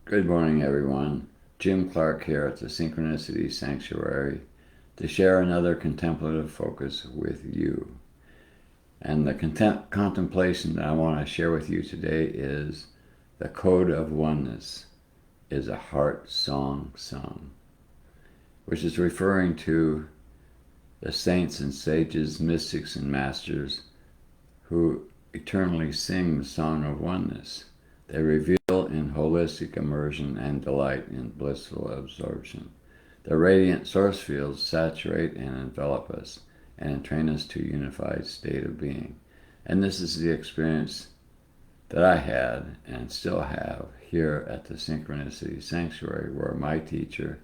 Good morning, everyone. Jim Clark here at the Synchronicity Sanctuary to share another contemplative focus with you. And the contemplation that I want to share with you today is the Code of Oneness is a heart song sung, which is referring to the saints and sages, mystics and masters who eternally sing the Song of Oneness. They reveal in holistic immersion and delight in blissful absorption. The radiant Sourcefields saturate and envelop us and entrain us to a unified state of being. And this is the experience that I had and still have here at the Synchronicity Sanctuary, where my teacher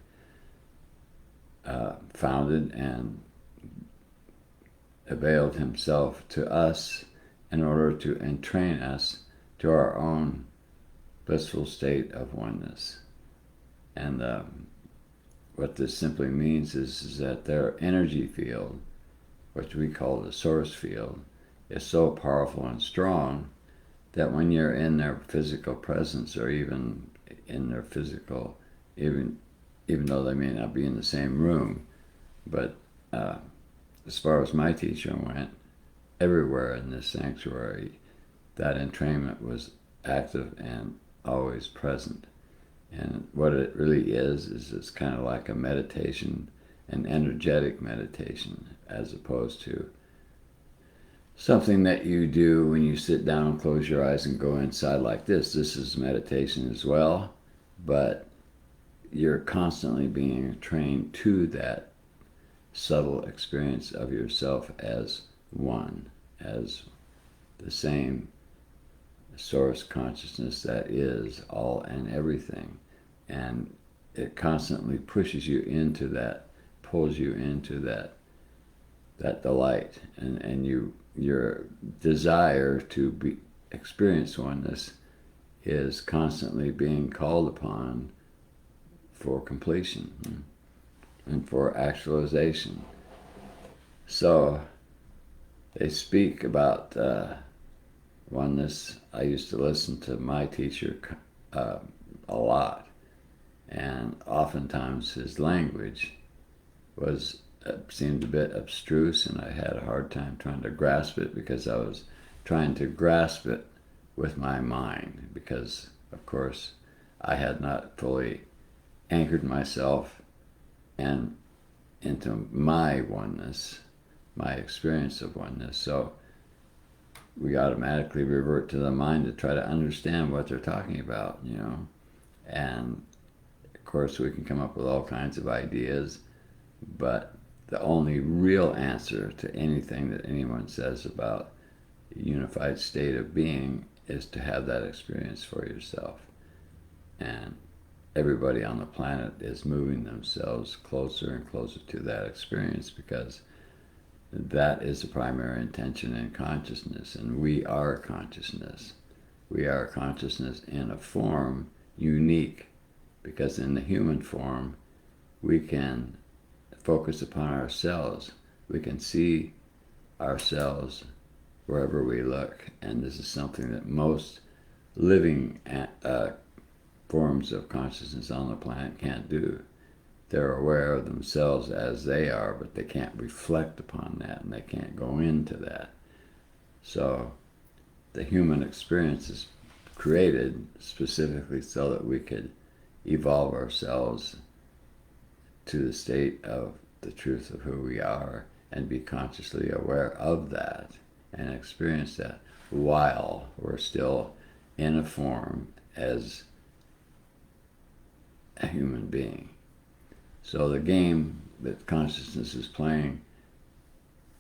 founded and availed himself to us in order to entrain us to our own blissful state of oneness. And what this simply means is that their energy field, which we call the source field, is so powerful and strong that when you're in their physical presence, or even in their physical, even though they may not be in the same room, but as far as my teacher went, everywhere in this sanctuary, that entrainment was active and always present. And what it really is it's kind of like a meditation, an energetic meditation, as opposed to something that you do when you sit down and close your eyes and go inside like this. This is meditation as well, but you're constantly being trained to that subtle experience of yourself as one, as the same source consciousness that is all and everything. And it constantly pushes you into that, pulls you into that delight, and your desire to experience oneness is constantly being called upon for completion and for actualization. So they speak about oneness. I used to listen to my teacher a lot, and oftentimes his language seemed a bit abstruse, and I had a hard time trying to grasp it because I was trying to grasp it with my mind, because of course I had not fully anchored myself and into my oneness, my experience of oneness. So we automatically revert to the mind to try to understand what they're talking about, And of course we can come up with all kinds of ideas, but the only real answer to anything that anyone says about a unified state of being is to have that experience for yourself. And everybody on the planet is moving themselves closer and closer to that experience, because that is the primary intention in consciousness. And we are consciousness. We are consciousness in a form unique, because in the human form we can focus upon ourselves. We can see ourselves wherever we look, and this is something that most living forms of consciousness on the planet can't do. They're aware of themselves as they are, but they can't reflect upon that, and they can't go into that. So the human experience is created specifically so that we could evolve ourselves to the state of the truth of who we are, and be consciously aware of that and experience that while we're still in a form as a human being. So the game that consciousness is playing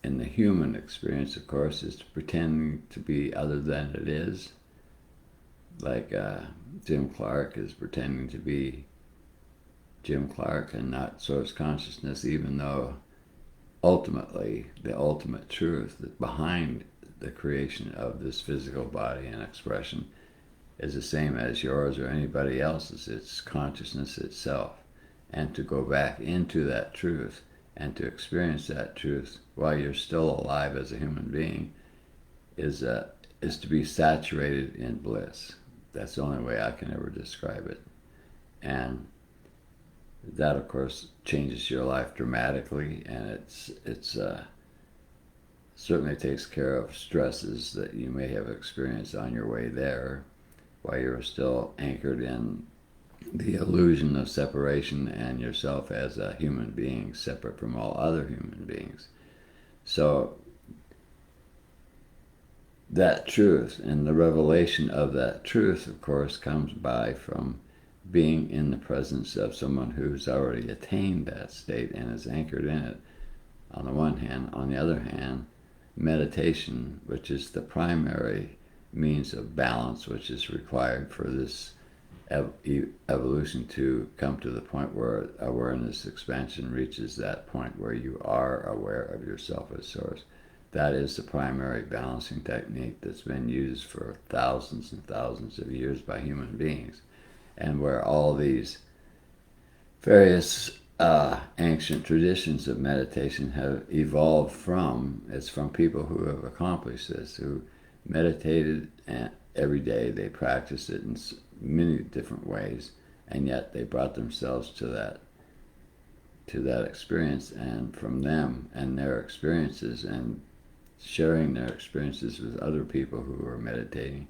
in the human experience, of course, is to pretend to be other than it is. Like Jim Clark is pretending to be Jim Clark and not source consciousness, even though ultimately the ultimate truth that behind the creation of this physical body and expression is the same as yours or anybody else's. It's consciousness itself. And to go back into that truth and to experience that truth while you're still alive as a human being is to be saturated in bliss. That's the only way I can ever describe it. And that, of course, changes your life dramatically, and it's certainly takes care of stresses that you may have experienced on your way there, while you're still anchored in the illusion of separation and yourself as a human being separate from all other human beings. So that truth and the revelation of that truth, of course, comes by from being in the presence of someone who's already attained that state and is anchored in it, on the one hand. On the other hand, meditation, which is the primary means of balance which is required for this evolution to come to the point where awareness expansion reaches that point where you are aware of yourself as source. That is the primary balancing technique that's been used for thousands and thousands of years by human beings, and where all these various ancient traditions of meditation have evolved from. It's from people who have accomplished this, who meditated every day. They practiced it in many different ways, and yet they brought themselves to that experience, and from them and their experiences and sharing their experiences with other people who are meditating,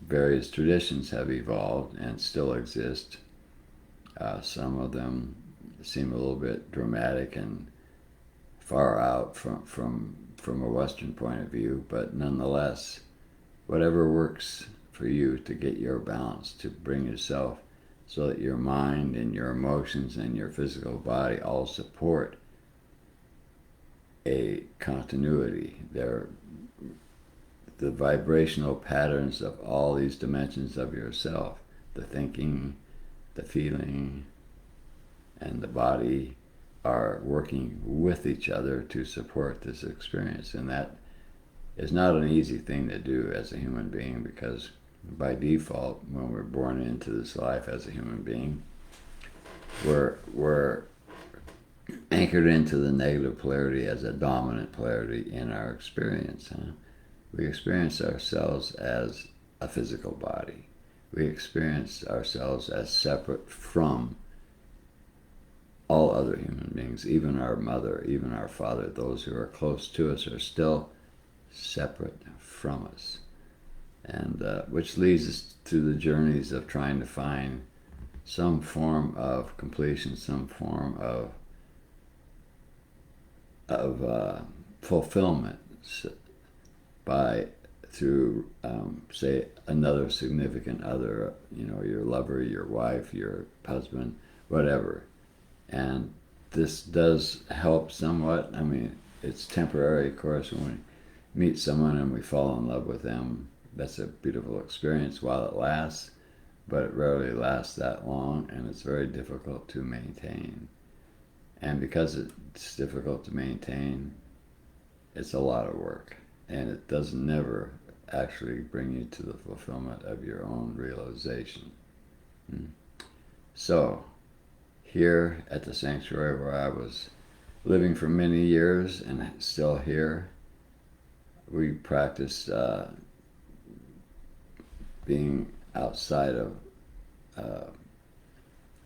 various traditions have evolved and still exist. Some of them seem a little bit dramatic and far out from a Western point of view, but nonetheless, whatever works for you to get your balance, to bring yourself so that your mind and your emotions and your physical body all support a continuity. They're the vibrational patterns of all these dimensions of yourself, the thinking, the feeling, and the body are working with each other to support this experience. And that is not an easy thing to do as a human being, because by default, when we're born into this life as a human being, we're anchored into the negative polarity as a dominant polarity in our experience. We experience ourselves as a physical body. We experience ourselves as separate from all other human beings. Even our mother, even our father, those who are close to us are still separate from us. And which leads us to the journeys of trying to find some form of completion, some form of fulfillment through say another significant other, your lover, your wife, your husband, whatever. And this does help somewhat. I mean, it's temporary, of course. When we meet someone and we fall in love with them, that's a beautiful experience while it lasts, but it rarely lasts that long, and it's very difficult to maintain. And because it's difficult to maintain, it's a lot of work, and it does never actually bring you to the fulfillment of your own realization. So, here at the sanctuary where I was living for many years and still here, we practiced being outside of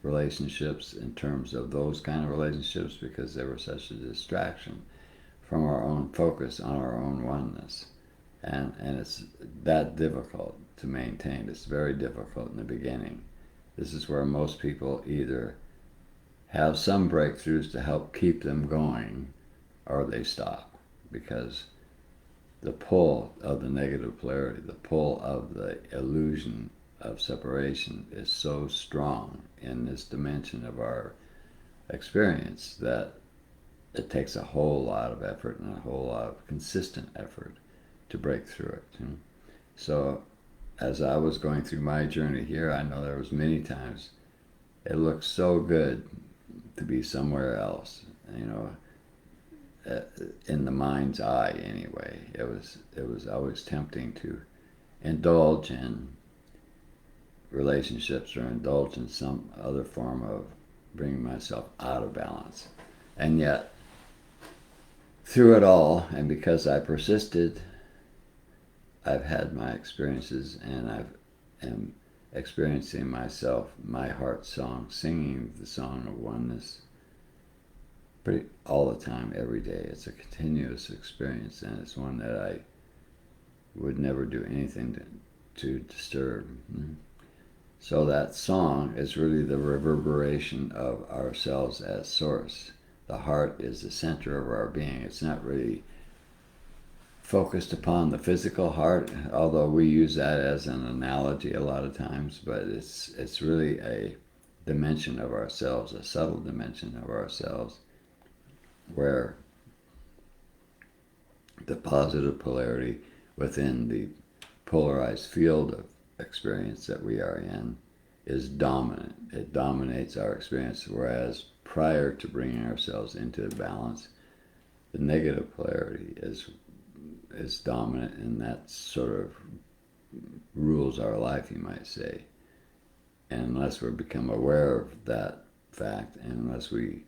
relationships in terms of those kind of relationships, because they were such a distraction from our own focus on our own oneness. And it's that difficult to maintain. It's very difficult in the beginning. This is where most people either have some breakthroughs to help keep them going, or they stop, because the pull of the negative polarity, the pull of the illusion of separation is so strong in this dimension of our experience that it takes a whole lot of effort and a whole lot of consistent effort to break through it. So as I was going through my journey here, I know there was many times it looked so good to be somewhere else, in the mind's eye anyway. It was always tempting to indulge in relationships or indulge in some other form of bringing myself out of balance. And yet, through it all, and because I persisted, I've had my experiences, and am experiencing myself, my heart song, singing the Song of Oneness pretty all the time, every day. It's a continuous experience, and it's one that I would never do anything to disturb. So that song is really the reverberation of ourselves as source. The heart is the center of our being. It's not really focused upon the physical heart, although we use that as an analogy a lot of times, but it's really a dimension of ourselves, a subtle dimension of ourselves, where the positive polarity within the polarized field of experience that we are in is dominant. It dominates our experience, whereas prior to bringing ourselves into balance, the negative polarity is dominant, and that sort of rules our life, you might say. And unless we become aware of that fact, and unless we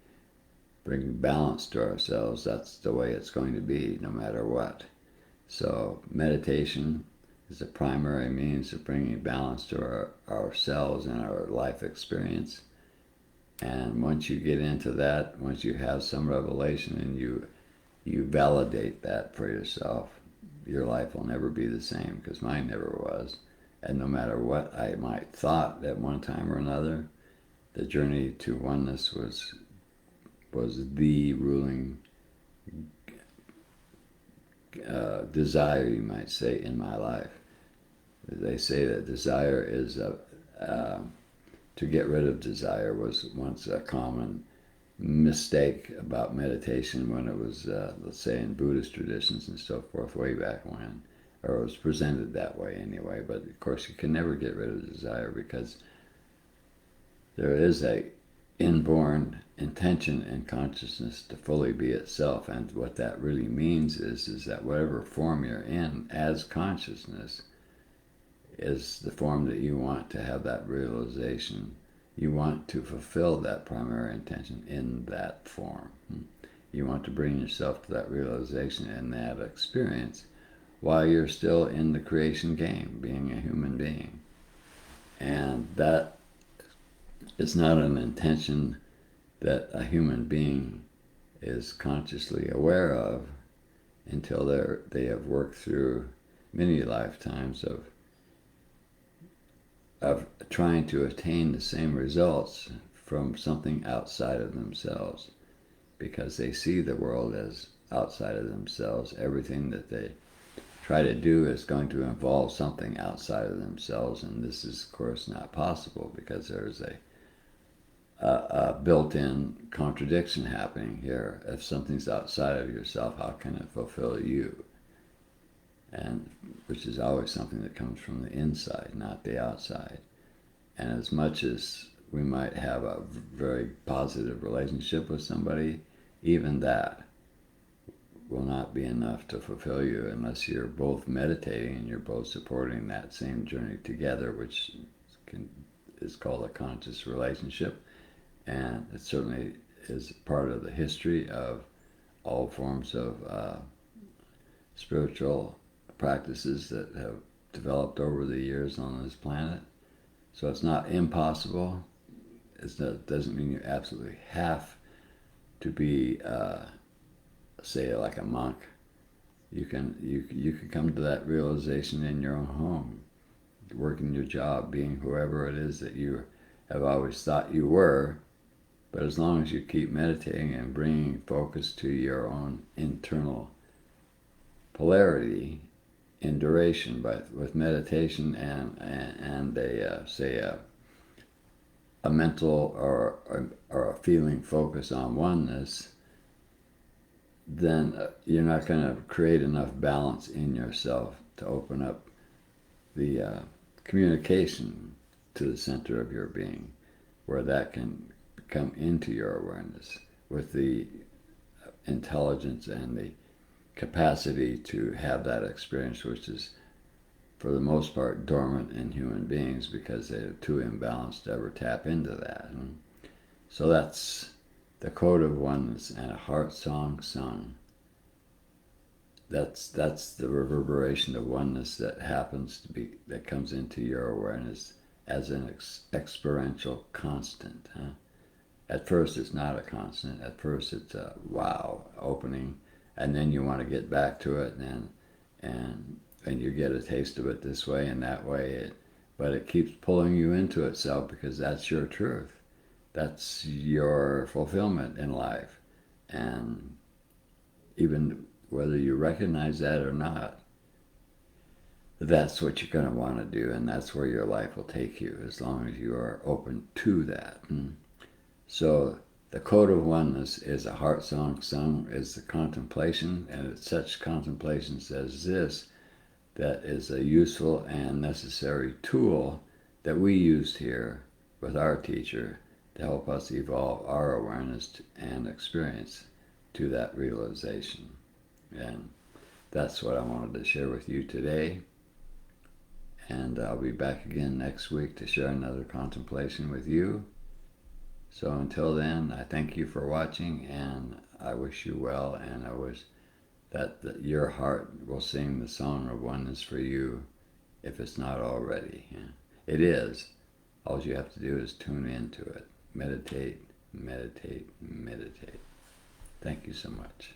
bring balance to ourselves, that's the way it's going to be, no matter what. So meditation is the primary means of bringing balance to ourselves and our life experience. And once you get into that, once you have some revelation and you validate that for yourself, your life will never be the same, because mine never was. And no matter what I might thought at one time or another, the journey to oneness was the ruling desire, you might say, in my life. They say that desire is to get rid of desire was once a common mistake about meditation when it was, let's say, in Buddhist traditions and so forth, way back when, or it was presented that way anyway. But of course, you can never get rid of desire, because there is a inborn intention in consciousness to fully be itself. And what that really means is that whatever form you're in as consciousness is the form that you want to have that realization. You want to fulfill that primary intention in that form. You want to bring yourself to that realization and that experience while you're still in the creation game, being a human being. And that is not an intention that a human being is consciously aware of until they have worked through many lifetimes of trying to attain the same results from something outside of themselves, because they see the world as outside of themselves. Everything that they try to do is going to involve something outside of themselves, and this is, of course, not possible, because there's a built-in contradiction happening here. If something's outside of yourself, how can it fulfill you? And which is always something that comes from the inside, not the outside. And as much as we might have a very positive relationship with somebody, even that will not be enough to fulfill you unless you're both meditating and you're both supporting that same journey together, which is called a conscious relationship. And it certainly is part of the history of all forms of spiritual practices that have developed over the years on this planet. So it's not impossible. It doesn't mean you absolutely have to be, say, like a monk. You can come to that realization in your own home, working your job, being whoever it is that you have always thought you were. But as long as you keep meditating and bringing focus to your own internal polarity in duration, but with meditation and a mental or a feeling focus on oneness, then you're not going to create enough balance in yourself to open up the communication to the center of your being, where that can come into your awareness with the intelligence and the capacity to have that experience, which is for the most part dormant in human beings because they're too imbalanced to ever tap into that. And so that's the code of oneness and a heart song sung. That's the reverberation of oneness that happens to be, that comes into your awareness as an experiential constant. Huh? At first, it's not a constant. At first, it's a wow opening, and then you want to get back to it, and you get a taste of it this way and that way. But it keeps pulling you into itself because that's your truth. That's your fulfillment in life, and even whether you recognize that or not, that's what you're going to want to do, and that's where your life will take you as long as you are open to that. So the code of oneness is a heart song sung is the contemplation, and it's such contemplations as this that is a useful and necessary tool that we used here with our teacher to help us evolve our awareness and experience to that realization. And that's what I wanted to share with you today. And I'll be back again next week to share another contemplation with you. So until then, I thank you for watching, and I wish you well, and I wish that your heart will sing the song of oneness for you if it's not already. It is. All you have to do is tune into it. Meditate, meditate, meditate. Thank you so much.